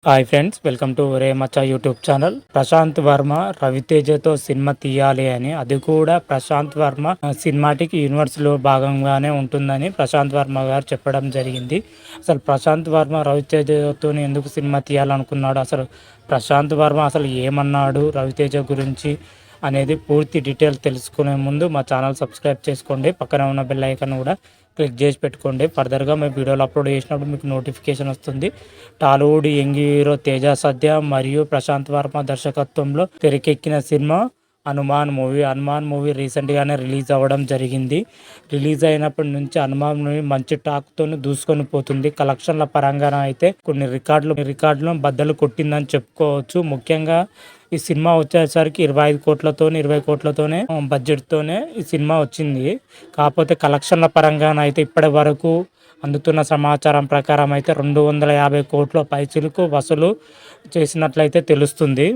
Hi friends, welcome to ఒరే మచ్చా YouTube channel. Prashanth Varma రవితేజతో సినిమా తీయాలి అని, అది కూడా ప్రశాంత్ వర్మ సినిమాటిక్ యూనివర్స్ లో భాగంగానే ఉంటుందని ప్రశాంత్ వర్మ గారు చెప్పడం జరిగింది. అసలు ప్రశాంత్ వర్మ రవితేజతో ఎందుకు సినిమా తీయాలనుకున్నాడు, అసలు ప్రశాంత్ వర్మ అసలు ఏమన్నాడు రవితేజ గురించి అనేది పూర్తి డీటెయిల్ తెలుసుకునే ముందు మా ఛానల్ సబ్స్క్రైబ్ చేసుకోండి. పక్కన ఉన్న బెల్ ఐకాన్ కూడా క్లిక్ చేసి పెట్టుకోండి. ఫర్దర్గా మేము వీడియోలు అప్లోడ్ చేసినప్పుడు మీకు నోటిఫికేషన్ వస్తుంది. టాలీవుడ్ యంగ్ హీరో తేజ సద్య మరియు ప్రశాంత్ వర్మ దర్శకత్వంలో తెరకెక్కిన సినిమా హనుమాన్ మూవీ రీసెంట్గానే రిలీజ్ అవ్వడం జరిగింది. రిలీజ్ అయినప్పటి నుంచి హనుమాన్ మూవీ మంచి టాక్తో దూసుకొని పోతుంది. కలెక్షన్ల పరంగా అయితే కొన్ని రికార్డులను బద్దలు కొట్టిందని చెప్పుకోవచ్చు. ముఖ్యంగా ఈ సినిమా వచ్చేసరికి 20 కోట్లతోనే బడ్జెట్తోనే ఈ సినిమా వచ్చింది. కాకపోతే కలెక్షన్ల పరంగా అయితే ఇప్పటి వరకు అందుతున్న సమాచారం ప్రకారం అయితే 250 కోట్ల పైచిలకు వసూలు చేసినట్లయితే తెలుస్తుంది.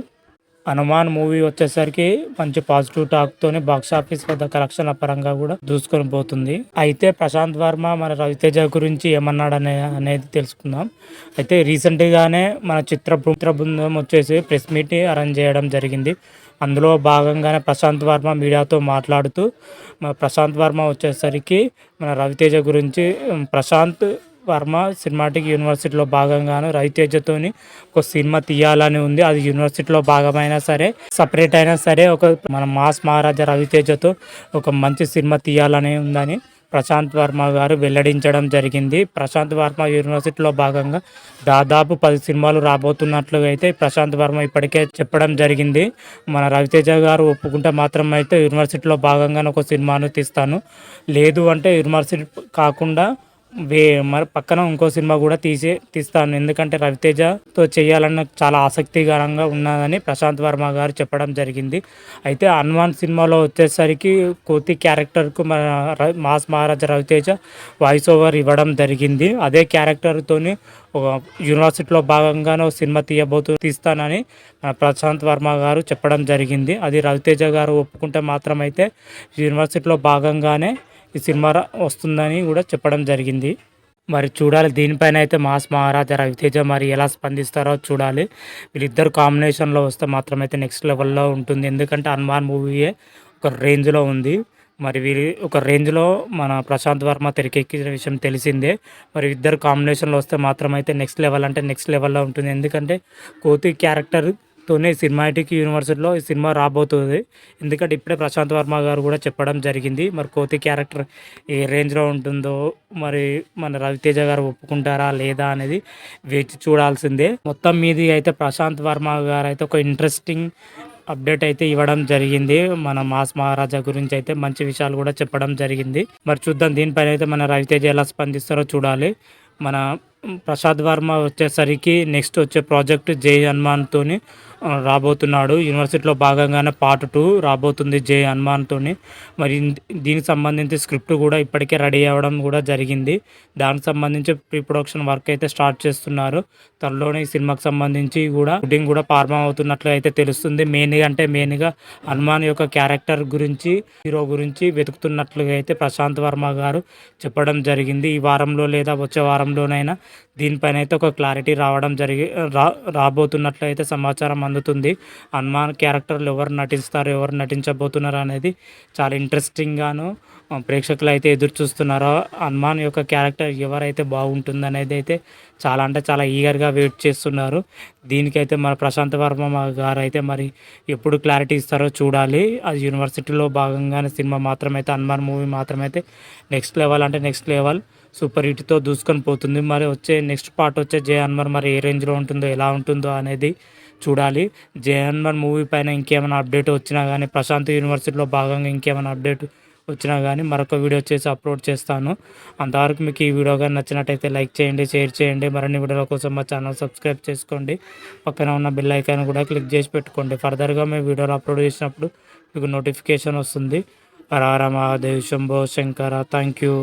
హనుమాన్ మూవీ వచ్చేసరికి మంచి పాజిటివ్ టాక్తోనే బాక్సాఫీస్ వద్ద కలెక్షన్ల పరంగా కూడా దూసుకొని పోతుంది. అయితే ప్రశాంత్ వర్మ మన రవితేజ గురించి ఏమన్నాడు అనేది తెలుసుకుందాం. అయితే రీసెంట్గానే మన చిత్ర బృందం వచ్చేసి ప్రెస్ మీట్ అరేంజ్ చేయడం జరిగింది. అందులో భాగంగానే ప్రశాంత్ వర్మ మీడియాతో మాట్లాడుతూ ప్రశాంత్ వర్మ వచ్చేసరికి మన రవితేజ గురించి ప్రశాంత్ వర్మ సినిమాటిక్ యూనివర్సిటీలో భాగంగాను రవితేజతోని ఒక సినిమా తీయాలని ఉంది. అది యూనివర్సిటీలో భాగమైనా సరే, సపరేట్ అయినా సరే, మన మాస్ మహారాజా రవితేజతో ఒక మంచి సినిమా తీయాలని ఉందని ప్రశాంత్ వర్మ గారు వెల్లడించడం జరిగింది. ప్రశాంత్ వర్మ యూనివర్సిటీలో భాగంగా దాదాపు 10 సినిమాలు రాబోతున్నట్లుగా అయితే ప్రశాంత్ వర్మ ఇప్పటికే చెప్పడం జరిగింది. మన రవితేజ గారు ఒప్పుకుంటే మాత్రం అయితే యూనివర్సిటీలో భాగంగానే ఒక సినిమాను తీస్తాను, లేదు అంటే యూనివర్సిటీ కాకుండా మరి పక్కన ఇంకో సినిమా కూడా తీస్తాను, ఎందుకంటే రవితేజతో చేయాలన్న చాలా ఆసక్తికరంగా ఉన్నదని ప్రశాంత్ వర్మ గారు చెప్పడం జరిగింది. అయితే హనుమాన్ సినిమాలో వచ్చేసరికి కోతి క్యారెక్టర్కు మన మాస్ మహారాజా రవితేజ వాయిస్ ఓవర్ ఇవ్వడం జరిగింది. అదే క్యారెక్టర్తోని ఒక యూనివర్సిటీలో భాగంగానే సినిమా తీస్తానని ప్రశాంత్ వర్మ గారు చెప్పడం జరిగింది. అది రవితేజ గారు ఒప్పుకుంటే మాత్రం అయితే యూనివర్సిటీలో భాగంగానే ఈ సినిమా వస్తుందని కూడా చెప్పడం జరిగింది. మరి చూడాలి, దీనిపైన అయితే మాస్ మహారాజా రవితేజ మరి ఎలా స్పందిస్తారో చూడాలి. వీళ్ళిద్దరు కాంబినేషన్లో వస్తే మాత్రం అయితే నెక్స్ట్ లెవెల్లో ఉంటుంది. ఎందుకంటే హనుమాన్ మూవీయే ఒక రేంజ్లో ఉంది. మరి వీరి ఒక రేంజ్లో మన ప్రశాంత్ వర్మ తెరకెక్కిన విషయం తెలిసిందే. మరి ఇద్దరు కాంబినేషన్లో వస్తే మాత్రం అయితే నెక్స్ట్ లెవెల్ అంటే నెక్స్ట్ లెవెల్లో ఉంటుంది. ఎందుకంటే కోతి క్యారెక్టర్తోనే సినిమాటిక్ యూనివర్సిటీలో ఈ సినిమా రాబోతుంది. ఎందుకంటే ఇప్పుడే ప్రశాంత్ వర్మ గారు కూడా చెప్పడం జరిగింది. మరి కోతి క్యారెక్టర్ ఏ రేంజ్లో ఉంటుందో మరి మన రవితేజ గారు ఒప్పుకుంటారా లేదా అనేది వేచి చూడాల్సిందే. మొత్తం మీది అయితే ప్రశాంత్ వర్మ గారు అయితే ఒక ఇంట్రెస్టింగ్ అప్డేట్ అయితే ఇవ్వడం జరిగింది. మన మాస్ మహారాజా గురించి అయితే మంచి విషయాలు కూడా చెప్పడం జరిగింది. మరి చూద్దాం దీనిపైన అయితే మన రవితేజ ఎలా స్పందిస్తారో చూడాలి. మన ప్రశాంత్ వర్మ వచ్చేసరికి నెక్స్ట్ వచ్చే ప్రాజెక్ట్ జై హనుమాన్తోని రాబోతున్నాడు. యూనివర్సిటీలో భాగంగానే పార్ట్ 2 రాబోతుంది జై హనుమాన్తోని. మరి దీనికి సంబంధించి స్క్రిప్ట్ కూడా ఇప్పటికే రెడీ అవ్వడం కూడా జరిగింది. దానికి సంబంధించి ప్రీ ప్రొడక్షన్ వర్క్ అయితే స్టార్ట్ చేస్తున్నారు. త్వరలోనే ఈ సినిమాకి సంబంధించి కూడా షూటింగ్ కూడా ప్రారంభం అవుతున్నట్లు అయితే తెలుస్తుంది. మెయిన్గా హనుమాన్ యొక్క క్యారెక్టర్ గురించి, హీరో గురించి వెతుకుతున్నట్లుగా అయితే ప్రశాంత్ వర్మ గారు చెప్పడం జరిగింది. ఈ వారంలో లేదా వచ్చే వారంలోనైనా దీనిపైన అయితే ఒక క్లారిటీ రాబోతున్నట్లు అయితే సమాచారం అందుతుంది. హనుమాన్ క్యారెక్టర్లు ఎవరు నటిస్తారు, ఎవరు నటించబోతున్నారు అనేది చాలా ఇంట్రెస్టింగ్గాను ప్రేక్షకులు అయితే ఎదురు చూస్తున్నారో. హనుమాన్ యొక్క క్యారెక్టర్ ఎవరైతే బాగుంటుంది అనేది అయితే చాలా అంటే చాలా ఈగర్గా వెయిట్ చేస్తున్నారు. దీనికైతే మన ప్రశాంత్ వర్మ గారు అయితే మరి ఎప్పుడు క్లారిటీ ఇస్తారో చూడాలి. అది యూనివర్సిటీలో భాగంగానే సినిమా మాత్రమైతే హనుమాన్ మూవీ మాత్రమైతే నెక్స్ట్ లెవెల్ అంటే నెక్స్ట్ లెవెల్ సూపర్ హిట్తో దూసుకొని పోతుంది. మరి వచ్చే నెక్స్ట్ పార్ట్ వచ్చే జై హనుమాన్ మరి ఏ రేంజ్లో ఉంటుందో, ఎలా ఉంటుందో అనేది చూడాలి. జై హనుమాన్ మూవీ పైన ఇంకేమైనా అప్డేట్ వచ్చినా కానీ, ప్రశాంత్ యూనివర్సిటీలో భాగంగా ఇంకేమైనా అప్డేట్ వచ్చినా కానీ మరొక వీడియో చేసి అప్లోడ్ చేస్తాను. అంతవరకు మీకు ఈ వీడియో కానీ నచ్చినట్టయితే లైక్ చేయండి, షేర్ చేయండి. మరిన్ని వీడియోల కోసం మా ఛానల్ సబ్స్క్రైబ్ చేసుకోండి. పక్కన ఉన్న బెల్ ఐకాన్ కూడా క్లిక్ చేసి పెట్టుకోండి. ఫర్దర్గా మేము వీడియోలు అప్లోడ్ చేసినప్పుడు మీకు నోటిఫికేషన్ వస్తుంది. హర హర మహాదేవ్, శంభో శంకర. Thank you.